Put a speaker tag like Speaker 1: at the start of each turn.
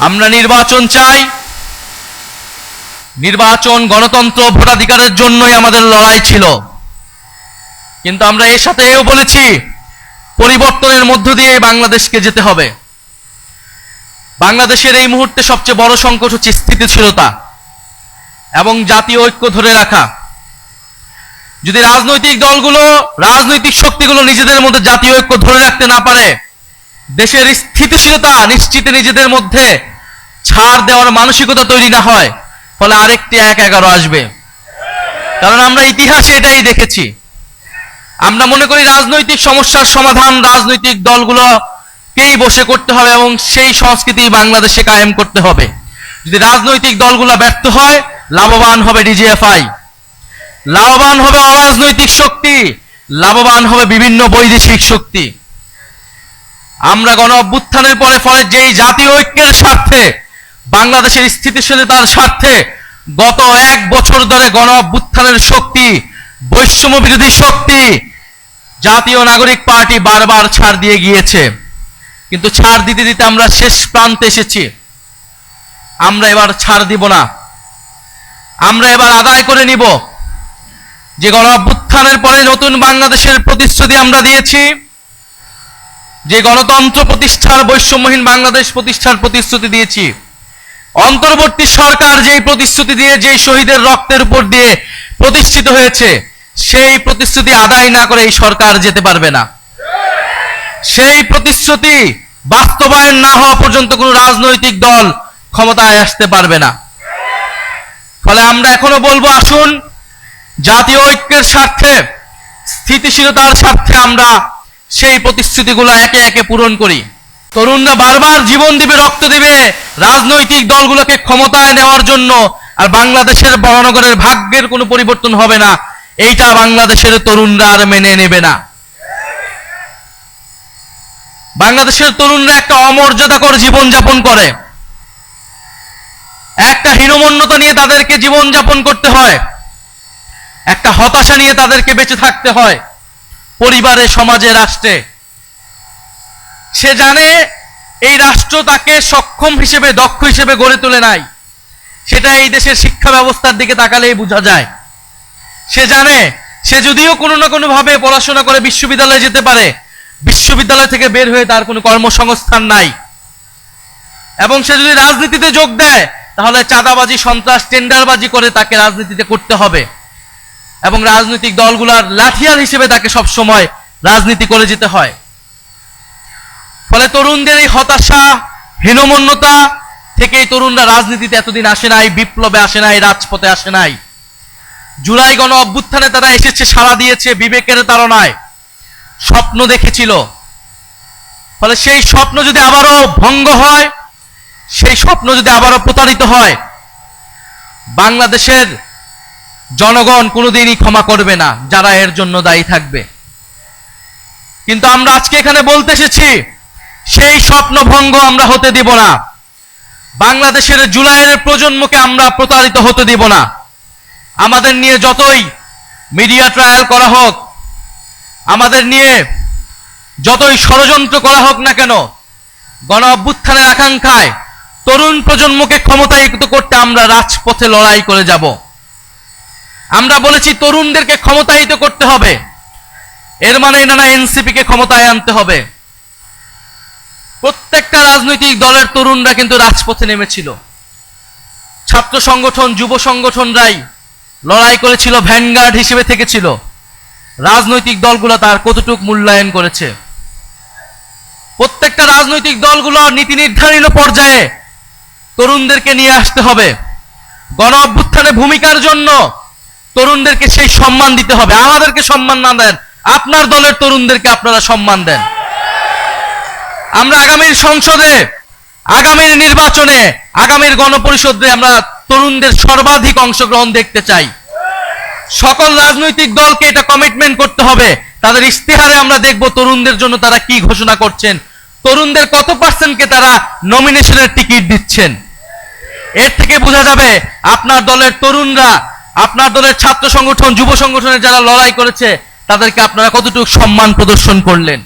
Speaker 1: আমরা নির্বাচন চাই। নির্বাচন গণতন্ত্র ভোটাধিকারের জন্যই আমাদের লড়াই ছিল, কিন্তু আমরা এর সাথে এও বলেছি পরিবর্তনের মধ্য দিয়ে বাংলাদেশকে যেতে হবে। বাংলাদেশের এই মুহূর্তে সবচেয়ে বড় সংকট হচ্ছে স্থিতিশীলতা এবং জাতীয় ঐক্য ধরে রাখা। যদি রাজনৈতিক দলগুলো, রাজনৈতিক শক্তিগুলো নিজেদের মধ্যে জাতীয় ঐক্য ধরে রাখতে না পারে, দেশের স্থিতিশীলতা নিশ্চিতে নিজেদের মধ্যে ছাড় দেওয়ার মানসিকতা তৈরি না হয়, ফলে আরেকটি ১-১১ আসবে। কারণ আমরা ইতিহাসে এটাই দেখেছি। আমরা মনে করি রাজনৈতিক সমস্যার সমাধান রাজনৈতিক দলগুলোকেই বসে করতে হবে এবং সেই সংস্কৃতি বাংলাদেশে কায়েম করতে হবে। যদি রাজনৈতিক দলগুলো ব্যর্থ হয়, লাভবান হবে ডিজিএফআই, লাভবান হবে অরাজনৈতিক শক্তি, লাভবান হবে বিভিন্ন বৈদেশিক শক্তি। আমরা গণ অভ্যুত্থানের পরে ফলে যেই জাতীয় ঐক্যের স্বার্থে, বাংলাদেশের স্থিতিশীলতার স্বার্থে গত ১ বছর ধরে গণ অভ্যুত্থানের শক্তি, বৈষম্য বিরোধী শক্তি, জাতীয় নাগরিক পার্টি বারবার ছাড় দিয়ে গিয়েছে, কিন্তু ছাড় দিতে দিতে আমরা শেষ প্রান্তে এসেছি। আমরা এবার ছাড় দিব না। আমরা এবার আদায় করে নিব যে গণ অভ্যুত্থানের পরে নতুন বাংলাদেশের প্রতিশ্রুতি আমরা দিয়েছি, যে গণতন্ত্র প্রতিষ্ঠার, বৈষম্যহীন বাংলাদেশ প্রতিষ্ঠার প্রতিশ্রুতি দিয়েছি। অন্তর্বর্তী সরকার যেই প্রতিশ্রুতি দিয়ে, যেই শহীদের রক্তের উপর দিয়ে প্রতিষ্ঠিত হয়েছে, সেই প্রতিশ্রুতি আদায় না করে এই সরকার যেতে পারবে না। সেই প্রতিশ্রুতি বাস্তবায়ন না হওয়া পর্যন্ত কোনো রাজনৈতিক দল ক্ষমতায় আসতে পারবে না। ফলে আমরা এখনো বলবো, আসুন জাতীয় ঐক্যের স্বার্থে, স্থিতিশীলতার স্বার্থে আমরা সেই প্রতিশ্রুতিগুলো একে একে পূরণ করি। তরুণরা বারবার জীবন দিবে, রক্ত দিবে রাজনৈতিক দলগুলোকে ক্ষমতায় নেওয়ার জন্য, আর বাংলাদেশের মহানগরের ভাগ্যের কোনো পরিবর্তন হবে না, এইটা বাংলাদেশের তরুণরা আর মেনে নেবে না। বাংলাদেশের তরুণরা একটা অমর্যাদাকর জীবনযাপন করে, একটা হীনমন্যতা নিয়ে তাদেরকে জীবনযাপন করতে হয়, একটা হতাশা নিয়ে তাদেরকে বেঁচে থাকতে হয় পরিবারে, সমাজে, রাষ্ট্রে। সে জানে এই রাষ্ট্র তাকে সক্ষম হিসেবে, দক্ষ হিসেবে গড়ে তোলে নাই, সেটা এই দেশের শিক্ষা ব্যবস্থার দিকে তাকালেই বোঝা যায়। সে জানে সে যদিও কোনো না কোনো ভাবে পড়াশোনা করে বিশ্ববিদ্যালয়ে যেতে পারে, বিশ্ববিদ্যালয় থেকে বের হয়ে তার কোনো কর্মসংস্থান নাই, এবং সে যদি রাজনীতিতে যোগ দেয় তাহলে চাঁদাবাজি, সন্ত্রাস, টেন্ডারবাজি করে তাকে রাজনীতিতে করতে হবে, এবং রাজনৈতিক দলগুলোর লাঠিয়াল হিসেবে তাকে সব সময় রাজনীতি করে যেতে হয়। ফলে তরুণদের এই হতাশা, হীনমন্যতা থেকেই তরুণরা রাজনীতিতে এতদিন আসে নাই, বিপ্লবে আসে নাই, রাজপথে আসে নাই। জুলাই গণ অভ্যুত্থানে তারা এসেছে, সাড়া দিয়েছে বিবেকের তাড়নায়, স্বপ্ন দেখেছিল। ফলে সেই স্বপ্ন যদি আবারও ভঙ্গ হয়, সেই স্বপ্ন যদি আবারও প্রতারিত হয়, বাংলাদেশের জনগণ কোনোদিনই ক্ষমা করবে না, যারা এর জন্য দায়ী থাকবে। কিন্তু আমরা আজকে এখানে বলতে এসেছি, সেই স্বপ্ন ভঙ্গ আমরা হতে দিব না। বাংলাদেশের জুলাইয়ের প্রজন্মকে আমরা প্রতারিত হতে দিব না। আমাদের নিয়ে যতই মিডিয়া ট্রায়াল করা হোক, আমাদের নিয়ে যতই ষড়যন্ত্র করা হোক না কেন, গণ অভ্যুত্থানের আকাঙ্ক্ষায় তরুণ প্রজন্মকে ক্ষমতায়িত করতে আমরা রাজপথে লড়াই করে যাব। আমরা বলেছি তরুণদেরকে ক্ষমতায়িত করতে হবে, এর মানে না এনসিপিকে ক্ষমতায় আনতে হবে। প্রত্যেকটা রাজনৈতিক দলের তরুণরা কিন্তু রাজপথে নেমেছিল। ছাত্র সংগঠন, যুব সংগঠনরাই লড়াই করেছিল, ভ্যানগার্ড হিসেবে থেকেছিল। রাজনৈতিক দলগুলো তার কতটুক মূল্যায়ন করেছে? প্রত্যেকটা রাজনৈতিক দলগুলো নীতি নির্ধারণী পর্যায়ে তরুণদেরকে নিয়ে আসতে হবে। গণ অভ্যুত্থানে ভূমিকার জন্য তরুণদেরকে সেই সম্মান দিতে হবে। আমাদেরকে সম্মান না দেন, আপনার দলের তরুণদেরকে আপনারা সম্মান দেন। আমরা আগামীর সংসদে, আগামীর নির্বাচনে, আগামীর গণপরিষদে আমরা তরুণদের সর্বাধিক অংশগ্রহণ দেখতে চাই। সকল রাজনৈতিক দলকে এটা কমিটমেন্ট করতে হবে। তাদের ইশতেহারে আমরা দেখব তরুণদের জন্য তারা কি ঘোষণা করছেন, তরুণদের কত পার্সেন্টকে তারা নমিনেশনের টিকিট দিচ্ছেন। এর থেকে বোঝা যাবে আপনার দলের তরুণরা, আপনার দলের ছাত্র সংগঠন, যুব সংগঠনের যারা লড়াই করেছে, তাদেরকে আপনারা কতটুকু সম্মান প্রদর্শন করলেন।